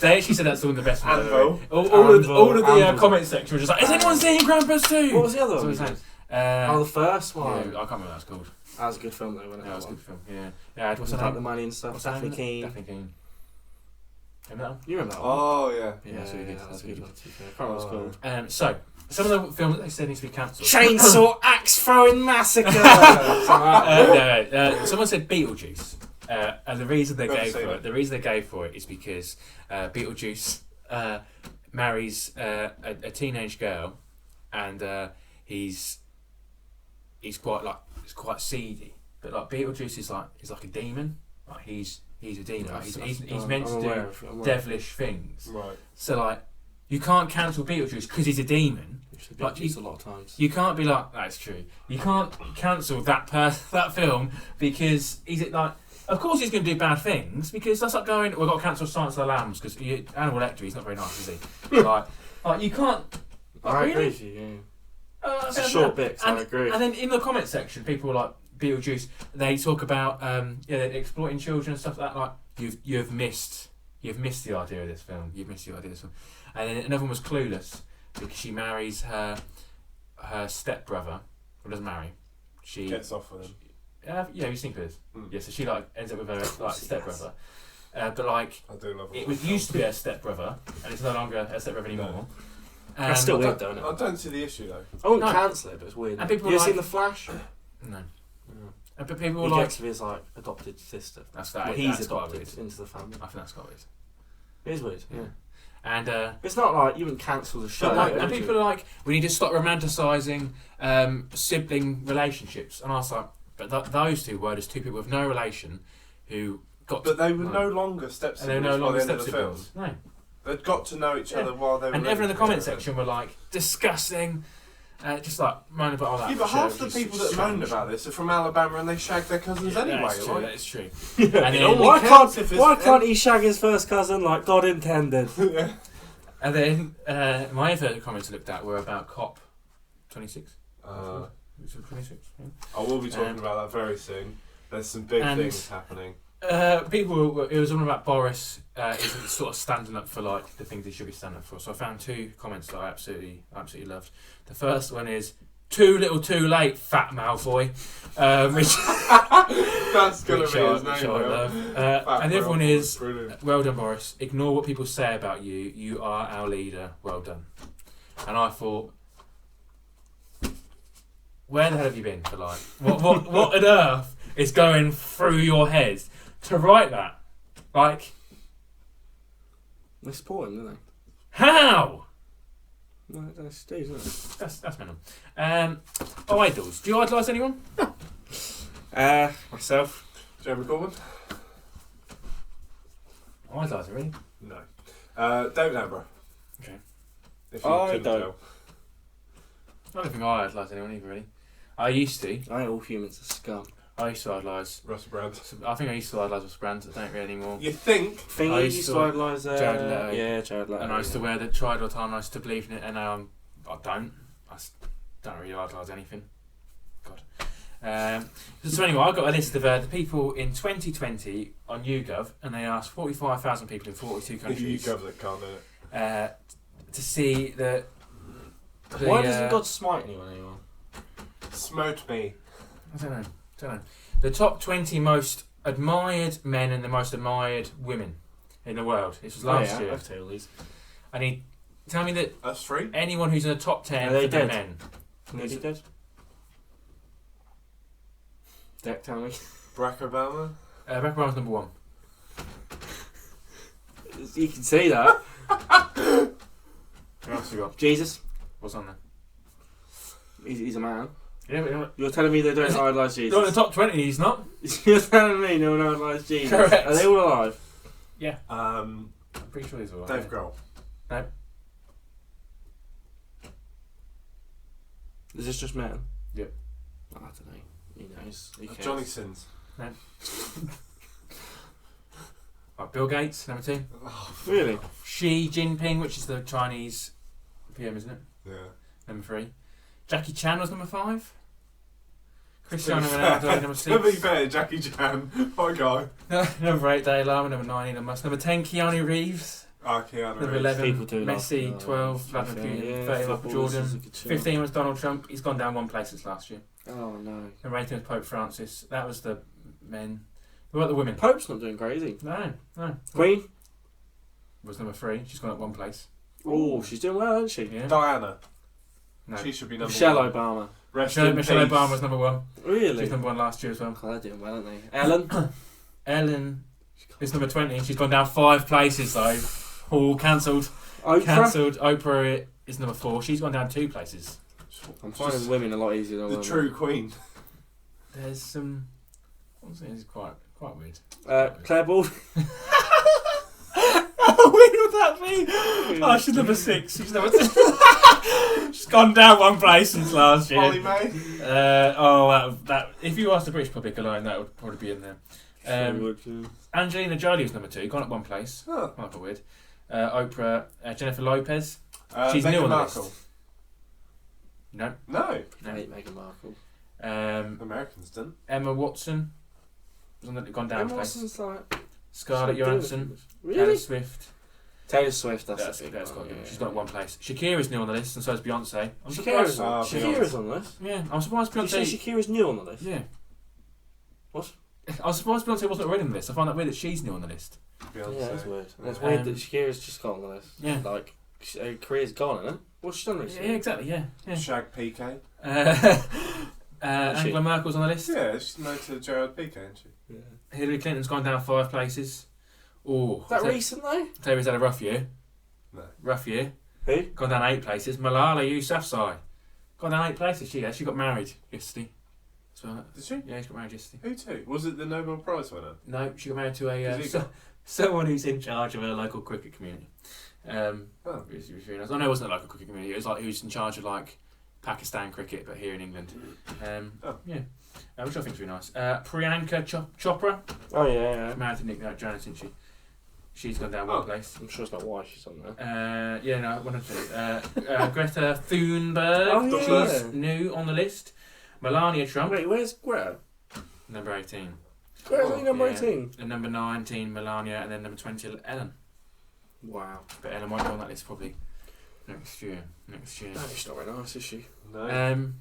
they actually said that's one of the best ones. Anvil. All of the Anvil. comment section was just like, is anyone seeing Krampus 2? What was the other That's what one? it was. The first Yeah, one. I can't remember what that's called. That was a good film though, wasn't it? Yeah, that was a one? good film. Yeah. What's Was the like the name? money and stuff. What's the Daphne name? Keane. Daphne Keane. Remember that one? You remember that one? Oh, yeah. Yeah, that's really good. That was That's a really good good. one. To be fair. I can't remember what it's called. So, some of the films that they said need to be cancelled. Chainsaw Axe Throwing Massacre! Someone said Beetlejuice, and the reason they Never gave seen for it. it, the reason they gave for it is because Beetlejuice marries a teenage girl, and he's quite seedy, but like Beetlejuice is like a demon, like he's a demon, like, he's meant to do devilish things. Right. So like, you can't cancel Beetlejuice because he's a demon. Like, used a lot of times. You can't be like, that's true. You can't cancel that film because he's like, of course he's going to do bad things, because that's like going, we've got to cancel Silence of the Lambs because Hannibal Lecter, he's not very nice, is he? like you can't. I agree really? with you, yeah. It's a short bit, so I agree. And then in the comment section, people were like, Beetlejuice, they talk about they're exploiting children and stuff like that. Like, you've missed the idea of this film. You've missed the idea of this film. And then another one was Clueless, because she marries her stepbrother, or doesn't marry. She Gets off with him. Yeah, you've seen Clueless. Mm. Yeah, so she like ends up with her stepbrother. But like, I do love it was used to be her stepbrother, and it's no longer her stepbrother anymore. That's still I weird though, isn't it? I don't see the issue though. I wouldn't No. cancel it, but it's weird. And people you were ever seen like- The Flash? No. No. But people He were like, gets with his adopted sister. that's that. Well, he's that's quite adopted weird. into the family. I think that's quite weird. It is weird, yeah. And It's not like you wouldn't cancel the show. but like, would and you? people are like, we need to stop romanticising sibling relationships. And I was like, but those two were just two people with no relation who got. But they were no. no longer step And they were siblings no by the longer end of the film. step-siblings. No. They'd got to know each Yeah. other while they were. And everyone in the living comment together. section were like, disgusting. Just like moaning about all that. Yeah, but half the just people that strange. moan about this are from Alabama and they shag their cousins anyway. That's true. Like. That is true. And And then, Why counts if it's- can't he shag his first cousin like God intended? Yeah. and then my other comments I looked at were about COP 26. Was it 26? Yeah. I will be talking about that very soon. There's some big And- things happening. It was all about Boris isn't sort of standing up for like the things he should be standing up for. So I found 2 comments that I absolutely loved. The first one is "too little, too late, fat Malfoy," which That's gonna which be I, his which name. I now. love. Fat And the other one Malfoy, is brilliant. "Well done, Boris. Ignore what people say about you. You are our leader. Well done." And I thought, where the hell have you been for like what on earth is going through your head to write that? Like, They support him, don't they? how? No, that's Steve, isn't it? That's mental. Idols. Do you idolise anyone? Myself. Jeremy Corbyn? I idolise him, really. No. David Attenborough. Okay. If you I couldn't don't. tell. I don't think I idolise anyone either, really. I used to. I think all humans are scum. I used to idolise. Russell Brand. I think I used to idolise Russell Brand. I don't really anymore. You think? Thingy I used to idolise Jared Leto. Yeah, Jared Leto. And I used to wear the tried all the time. I used to believe in it, and now I don't. Don't really idolise anything. God. So anyway, I got a list of the people in 2020 on YouGov, and they asked 45,000 people in 42 You countries guys that can't do it. to see the. Why doesn't God smite anyone anymore? Smote me. I don't know. The top 20 most admired men and the most admired women in the world. This was last year. I've told these. And he tell me that That's 3. anyone who's in the top 10 Are they for the dead? men. Is he dead? Deck, tell me. Barack Obama. Barack Obama's number 1. You can see that. Who else you got? Jesus. What's on there? He's a man. Yeah, but You're telling me they don't idolise not in the Jesus? top 20, he's not. You're telling me no one idolises Jesus? Correct. Are they all alive? I'm pretty sure he's alright. Dave Grohl. Is this just men? Yep. I don't know. He knows. Who cares? Johnny Sins. Right, Bill Gates, number 2. Really? Xi Jinping, which is the Chinese PM, isn't it? Yeah. Number 3. Jackie Chan was number 5. Cristiano Ronaldo, number To be 6. fair, Jackie Chan. My guy. Number 8, Dalai Lama. Number 9, Elon Musk. Number 10, Keanu Reeves. Keanu Number Reeves. 11, People do love- Messi. 12, Vladimir Putin. 13, Michael football, this is a Jordan. good show. 15 was Donald Trump. He's gone down 1 place since last year. Oh no. Number 18 was Pope Francis. That was the men. What about the women? Pope's not doing great, is he? No. Queen? Was number 3. She's gone up 1 place. Oh, she's doing well, isn't she? Yeah. Diana. No. She should be number Michelle 1. Obama. Rest Michelle in Michelle peace. Obama was number 1. Really? She's number 1 last year as well. Oh, they're doing well, aren't they? Ellen? Ellen is number 20. She's gone down 5 places though. All cancelled. Oprah? Cancelled. Oprah is number 4. She's gone down 2 places. I'm finding women a lot easier than The women. true queen. There's some. Honestly, it's quite weird. Claire Baldwin. How weird would that be? Oh, she's number 6. She's number 6. She's gone down 1 place since last year. Holly May. That if you asked the British public alone, that would probably be in there. Angelina Jolie was number 2, gone up 1 place. Huh. Might be weird. Oprah, Jennifer Lopez. She's Meghan new on the Markle. list. No. No. I hate Meghan Markle. Americans didn't. Emma Watson was on the, gone down Emma a place. Watson's like... Scarlett Johansson, Taylor Really? Swift. Taylor Swift, that's That's a big quite one, good. yeah. She's got 1 place. Shakira's new on the list, and so is Beyonce. I'm Shakira's, surprised. Shakira's on the list. Yeah, I'm surprised Did you say Beyonce. Shakira's new on the list? Yeah. What? I was surprised Beyonce wasn't already on the list. I find that weird that she's new on the list. Beyonce. Yeah, that's weird. It's Um, weird that Shakira's just got on the list. Yeah. Like, her career's gone, isn't it? What's she done Yeah, recently? exactly. Yeah. Shag PK. Angela Merkel's on the list. Yeah, she's married to Gerard Piqué, isn't she? Yeah. Hillary Clinton's gone down 5 places. Oh, Is that recent though? Tell you who's had a rough year. No. Rough year. Who? Gone down 8 places. Malala Yousafzai. Gone down 8 places. She got married yesterday. So, Did she? yeah, she got married yesterday. Who to? Was it the Nobel Prize winner? No, she got married to a Has he got- someone who's in charge of a local cricket community. Oh. It was really nice. Oh no, it wasn't a local cricket community. It was like he was in charge of like Pakistan cricket, but here in England. Yeah. Which I think is really nice. Priyanka Chopra. Oh yeah. Married to Nick Jonas, isn't she? She's gone down one place. I'm sure it's not why she's on there. Yeah, no, one of two. Greta Thunberg. Oh, yeah. She's new on the list. Melania Trump. Wait, where's Greta? Number 18. Greta's only number Yeah. 18. And number 19, Melania, and then number 20, Ellen. Wow. But Ellen won't be on that list probably next year. No, she's not very nice, is she? No.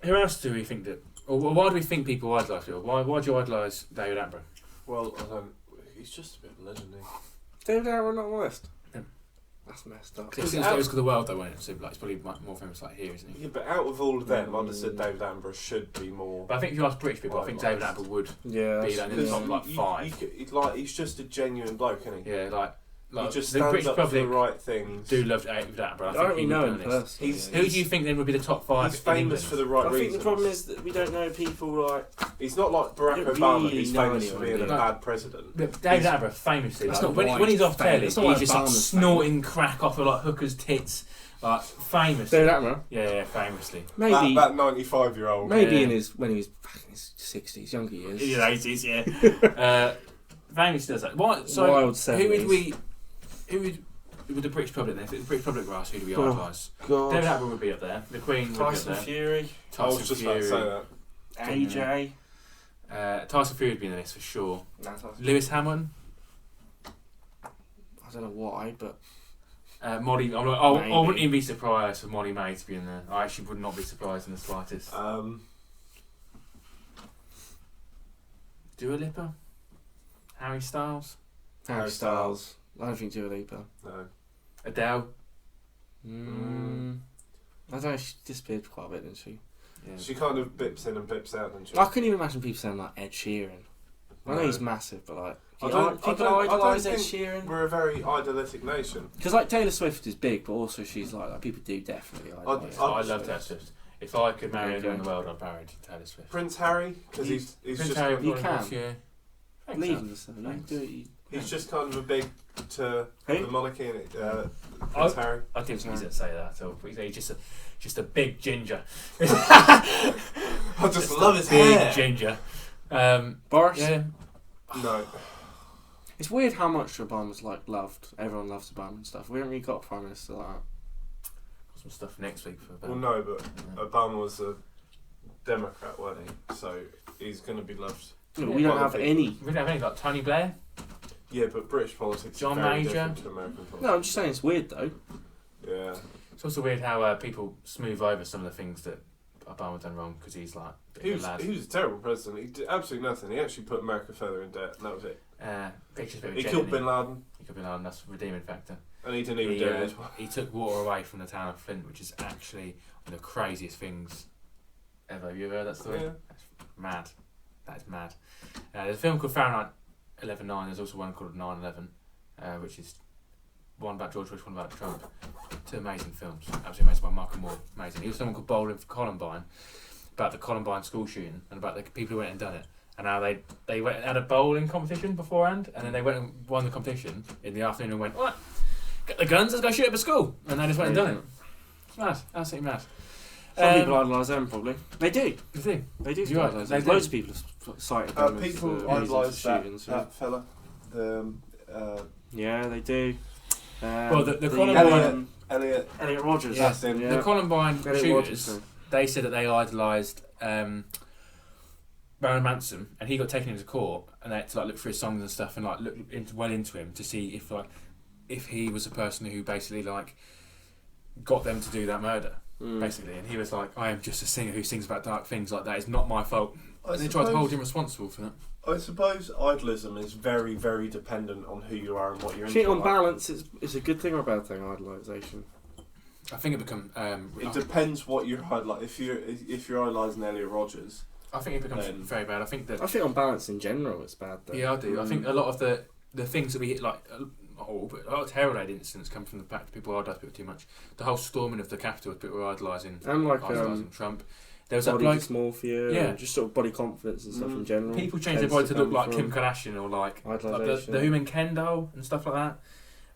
Who else do we think that... Or why do we think people idolise people? Why do you idolise David Attenborough? Well, I don't. He's just a bit of a legend. David Attenborough not on the list? Yeah. That's messed up. It's because of the world though, wasn't it? So, like, it's probably more famous like here, isn't he? Yeah, but out of all of them, I'd have said David Attenborough should be more. But I think if you ask British people, I think David Attenborough would be like in the top like 5. He's just a genuine bloke, isn't he? Yeah, like he just the stands British up for the public right things. do love David Attenborough. I don't really know him this. personally. Who do you think then would be the top 5? He's famous for the right I think reasons. the problem is that we don't know people like... He's not like Barack You don't Obama, really who's know famous for anyone, being a do you? bad president. But David Attenborough famously, That's like, not when he's off telly, famous. he's That's not just why like Obama's snorting crack off of like hookers' tits, like famously. David Attenborough? Yeah, famously. Maybe... That 95-year-old. Maybe Yeah. when he was back in his 60s, younger years. In his 80s, yeah. Famously does that. What? So Wild who would the British public then? If the British public were asked, who do we Oh, idolise? God. David Attenborough would be up there. The Queen would Tyson be up there. Fury. I was Tyson just Fury. about to say that. AJ. Tyson Fury would be in the list for sure. Nah, Tyson. Lewis Hamilton. I don't know why, but... Molly. I wouldn't even be surprised for Molly May to be in there. I actually would not be surprised in the slightest. Dua Lipa. Harry Styles. Harry Styles. I don't think Dua Lipa. No. Adele. I don't know, she disappeared quite a bit, didn't she? Yeah. She kind of bips in and bips out, doesn't she? I couldn't even imagine people saying like Ed Sheeran. I know No. he's massive, but like... I don't idolise Ed think Sheeran? We're a very idealistic nation. Because like Taylor Swift is big, but also she's like people do definitely idolise her. I love Taylor Swift. If I could marry anyone in the world, I'd marry Taylor Swift. Prince Harry, because he's Prince just Harry, You probably can. off, yeah. Thanks, Leaving Al. the stuff, you Thanks. do it. he's just kind of a big to Who? the monarchy in it. Prince Harry. I think he doesn't say that at all. He's just a big ginger. I just love his big hair. ginger. Boris? Yeah. No. It's weird how much Obama's like loved. Everyone loves Obama and stuff. We haven't really got a prime minister like that. Some stuff next week for Well, no, but Obama was a Democrat, wasn't he? So he's going to be loved. Yeah, but we don't By the have people. any. We don't have any like Tony Blair. Yeah, but British politics John is very Major. different to American politics. No, I'm just saying it's weird though. Yeah. It's also weird how people smooth over some of the things that Obama done wrong because he's like a bit of a lad. He was a terrible president. He did absolutely nothing. He actually put America further in debt, and that was it. Pictures of He killed Bin Laden, He killed Bin Laden. That's a redeeming factor. and he didn't even do it. He took water away from the town of Flint, which is actually one of the craziest things ever. Have you ever heard that story? Yeah. That's mad. That is mad. There's a film called Fahrenheit 11/9. There's also one called 9/11, which is one about George Bush, one about Trump. Two amazing films. Absolutely amazing by Michael Moore. Amazing. He was someone called Bowling for Columbine, about the Columbine school shooting and about the people who went and done it. And how they went and had a bowling competition beforehand, and then they went and won the competition in the afternoon and went, "What? Get the guns, let's go shoot up a school." And they just went and done it. It's mad. Absolutely mad. Some people idolise them probably. They do. The thing. They do. You are. idolise They them. do. Loads of people have cited them. as People the reasons for idolise shootings, yeah. that fella. Yeah, they do. Well, the Columbine- Elliot. Elliot Rodgers. Yeah. That's him. Yeah. The Columbine Elliot shooters, Rodgers. they said that they idolised Marilyn Manson, and he got taken into court, and they had to look through his songs and stuff, and look into him to see if he was a person who basically got them to do that murder, basically. And he was like, "I am just a singer who sings about dark things like that. It's not my fault." And they tried to hold him responsible for that. I suppose idolism is very, very dependent on who you are and what you're I into. think on balance, it's a good thing or a bad thing, idolisation. I think it become. It depends what you're like. If you're idolising Elliot Rodgers, I think it becomes very bad. I think that. I think on balance in general, it's bad though. Yeah, I do. I think a lot of the things that we hit, not all, but a lot of terror aid incidents come from the fact that people idolise people too much. The whole storming of the Capitol, people were idolising Trump. There was that body bloke. dysmorphia, and just sort of body confidence and stuff in general. People change their body to look like Kim Kardashian or like the Human Ken doll and stuff like that.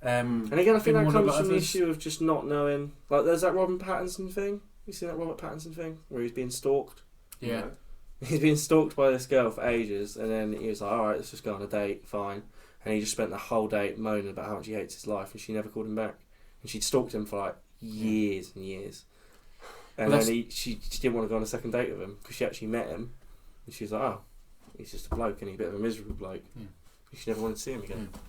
And again, I think that people comes wanna from the look issue of just not knowing. Like, there's that Robin Pattinson thing. You seen that Robert Pattinson thing where he's being stalked? Yeah. He's been stalked by this girl for ages, and then he was like, "All right, let's just go on a date, fine." And he just spent the whole date moaning about how much he hates his life, and she never called him back. And she'd stalked him for like years and years. And Well, then she didn't want to go on a second date with him because she actually met him, and she was like, "Oh, he's just a bloke, and he's a bit of a miserable bloke." Yeah. She never wanted to see him again. Yeah.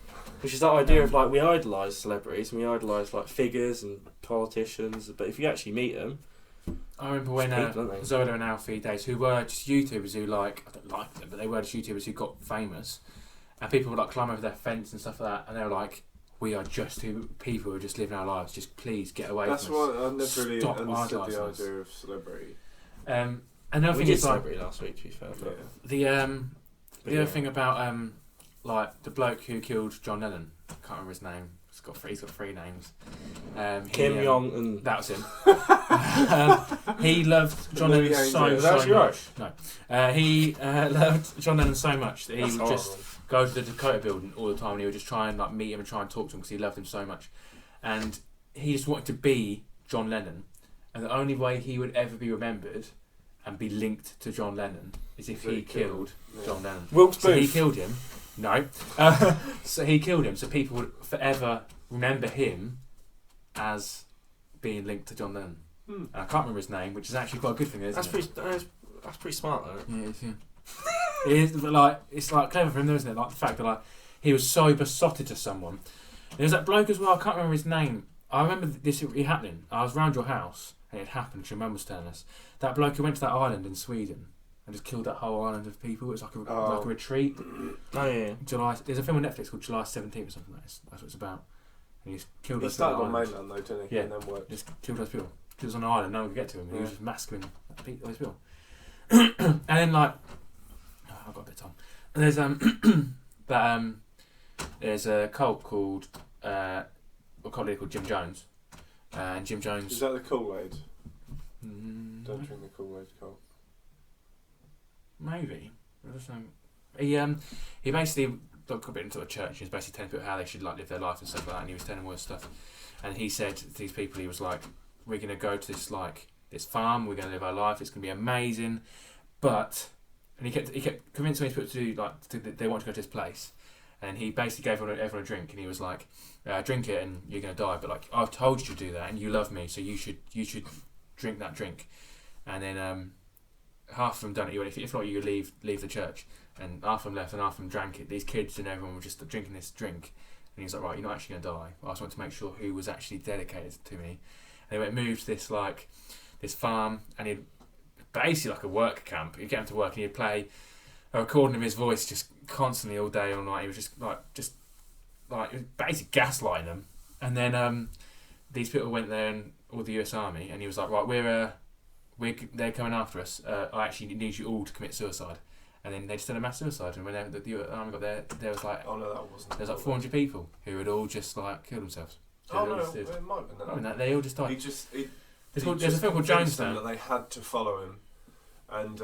Which is that idea of like we idolise celebrities and we idolise like figures and politicians, but if you actually meet them, I remember when people, aren't they? Zola and Alfie days, who were just YouTubers who I don't like them, but they were just YouTubers who got famous, and people would like climb over their fence and stuff like that, and they were like, "We are just two people who are just living our lives. Just please get away That's from us." why I never really Stop understood the idolising us. idea of celebrity. And the other We thing did is like celebrity last week, to be fair. Yeah. the other thing about like the bloke who killed John Lennon. I can't remember his name. He's got three names. Kim Jong and that was him. He loved John Lennon so Is that actually much. right? No, he loved John Lennon so much that he That's would just horrible. go to the Dakota building all the time, and he would just try and like meet him and try and talk to him because he loved him so much, and he just wanted to be John Lennon, and the only way he would ever be remembered and be linked to John Lennon is if he killed John Lennon. Wilkes So he Booth. killed him. No. So he killed him, so people would forever remember him as being linked to John Lennon. And I can't remember his name, which is actually quite a good thing, isn't it? That's pretty smart, though. Yeah, it is, yeah. It is, but like, it's like clever for him, though, isn't it? Like the fact that like he was so besotted to someone. There's that bloke as well, I can't remember his name. I remember this happening. I was round your house, and it happened, because your mum was telling us. That bloke who went to that island in Sweden and just killed that whole island of people. It was like a retreat. Oh, yeah. There's a film on Netflix called July 17th or something like that. That's what it's about. And he just killed He us. started on mainland though, didn't he? Yeah. And then worked. Just killed those people. He was on an island, no one could get to him. And he was Yeah. just massacring those people. And then like, I've got a bit of time. And there's there's a cult called called Jim Jones. And Jim Jones. Is that the Kool-Aid? Mm, Don't drink the Kool-Aid cult. maybe. He basically got a bit into a church. He was basically telling people how they should like live their life and stuff like that. And he was telling them all this stuff. And he said to these people, he was like, "We're gonna go to this farm. We're gonna live our life. It's gonna be amazing." But and he kept convincing these people to do they want to go to this place. And he basically gave everyone a drink, and he was like, "Drink it, and you're gonna die. But like I've told you to do that, and you love me, so you should drink that drink." And then half of them done it. If not, you leave the church. And half of them left, and half of them drank it. These kids and everyone were just drinking this drink. And he was like, "Right, you're not actually gonna die. I just want to make sure who was actually dedicated to me." And they moved to this farm, and he'd basically like a work camp. He'd get him to work, and he'd play a recording of his voice just constantly all day, all night. He was just basically gaslighting them. And then these people went there, and all the US Army, and he was like, "Right, they're coming after us. I actually need you all to commit suicide." And then they just did a mass suicide. And when the US Army got there, there was like, Oh no, that wasn't. there was like 400 people who had all just like killed themselves. Oh They all no, just did. it might have been that. They all just died. There's a just film called convinced them Jonestown. that they had to follow him, and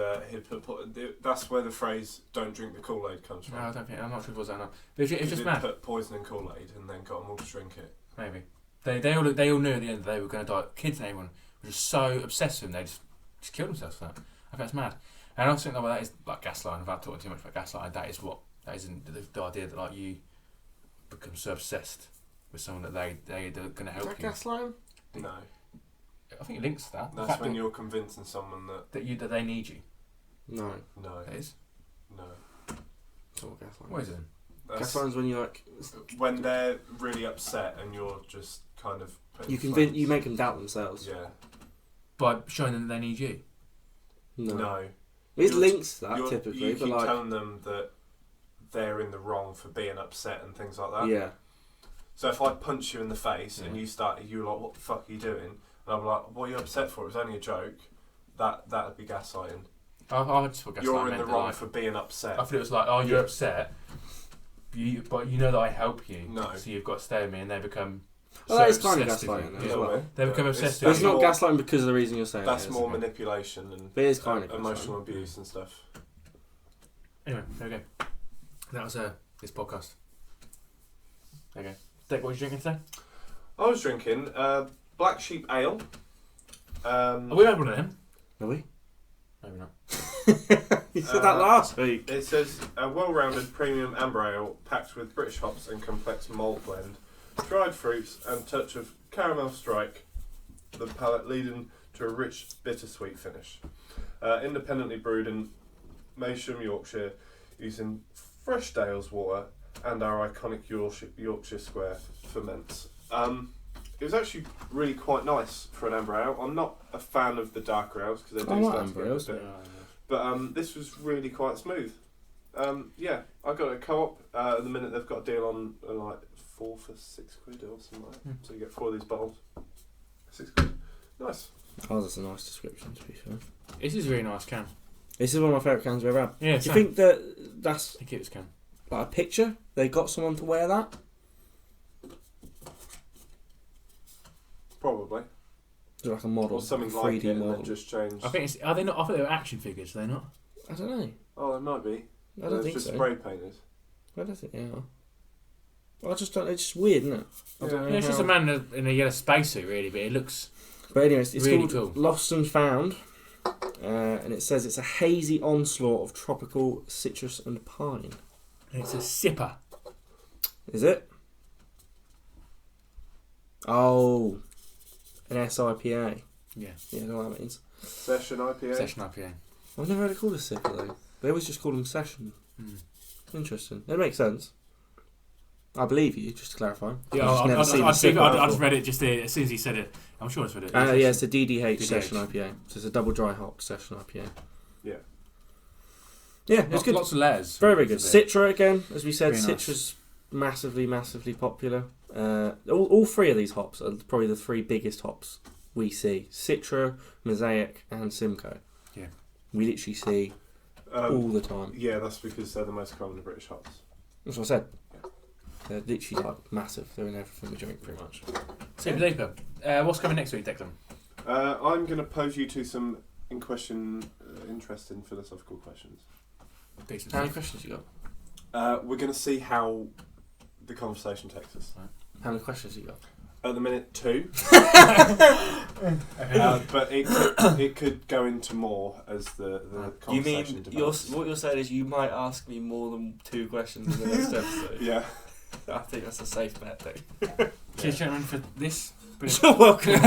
that's where the phrase "Don't drink the Kool-Aid" comes from. No, I'm not sure if it was that or not. But it's He just did mad. put poison in Kool-Aid and then got them all to drink it. Maybe. They all knew at the end that they were going to die. Kids and everyone were just so obsessed with them, they just killed themselves for that. I think that's mad. And I also think that is like gaslighting. Without talking too much about gaslighting, that isn't the idea that like you become so obsessed with someone that they're going to help Is that you. gaslighting? No, I think it links to that. that's when you're convincing someone that they need you. No. It is. No. It's not gaslighting. What is it? That's Gaslighting's when you like when they're really upset and you're just kind of you make them doubt themselves. Yeah. By showing them that they need you. No. There's You're- links to that typically, You but keep like telling them that they're in the wrong for being upset and things like that. yeah. So if I punch you in the face and Yeah. you're like, "What the fuck are you doing?" and I'm like, "What are you upset for? It was only a joke." That'd be gaslighting. I just thought gaslighting You're in meant the that, wrong like, for being upset. I thought it was like, "Oh, you're upset, but you know that I help you, No. so you've got to stay with me," and they become. Well, that is so kind of obsessed with gaslighting you. as Yeah. well. They become But obsessed But it's with not you. gaslighting because of the reason you're saying That's it, more is it? manipulation and But it is kind of emotional gaslighting. abuse and stuff. Anyway, there we go. That was this podcast. There you go. Dick, what are you drinking today? I was drinking Black Sheep Ale Are we open to him? Are we? Maybe not. You said that last week. It says a well-rounded premium amber ale packed with British hops and complex malt blend, dried fruits and touch of caramel strike the palate, leading to a rich bittersweet finish. Independently brewed in Maysham, Yorkshire, using fresh Dales water and our iconic Yorkshire Square ferments. It was actually really quite nice for an amber ale. I'm not a fan of the darker ales because they do start to get a bit. But this was really quite smooth. Yeah, I got a co-op. At the minute they've got a deal on like 4 for £6 or something like that. So you get 4 of these bottles. £6. Nice. Oh, that's a nice description, to be fair. This is a really nice can. This is one of my favourite cans we've ever had. Yeah, do you think that's I think it was can. like a picture? They got someone to wear that? Probably. Is it like a model? Or something a 3D like it and model? then just changed. I think it's. Are they not? I thought they were action figures. Are they not? I don't know. Oh, they might be. I don't It's think just so. spray painted. I don't think they are. I just don't. It's just weird, isn't it? I don't know Yeah, it's just a man in a yellow spacesuit, really, but it looks. But anyways, it's really called cool. Lost and Found, and it says it's a hazy onslaught of tropical citrus and pine. And it's a sipper. Is it? Oh, an SIPA. Yeah. Yeah, I know what that means. Session IPA. Session IPA. I've never heard it called a sipper though. They always just call them session. Mm. Interesting. It makes sense. I believe you, just to clarify. Yeah, I've just never seen the I sipper just before. read it just as soon as he said it. I'm sure it's read it. Yeah, it's a DDH, DDH. session IPA. So it's a double dry hop session IPA. Yeah. Yeah, it's good. Lots of layers. Very, very good. Citra again, as we said. Very nice. Citra's massively, massively popular. All 3 of these hops are probably the 3 biggest hops we see. Citra, Mosaic, and Simcoe. Yeah. We literally see all the time. Yeah, that's because they're the most common British hops. That's what I said. They're literally like massive. They're in everything we drink, pretty much. Super deeper. What's coming next week, Declan? I'm going to pose you to some interesting philosophical questions. Decent. How many questions you got? We're going to see how the conversation takes us. How many questions you got? At the minute, 2. But it could go into more as the You conversation mean develops. what you're saying is you might ask me more than 2 questions in the next episode? Yeah. I think that's a safe bet, though. Cheers, gentlemen, for this. You're welcome.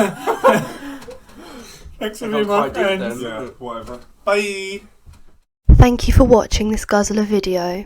Thanks for being my friends. Yeah, whatever. Bye! Thank you for watching this Guzzler video.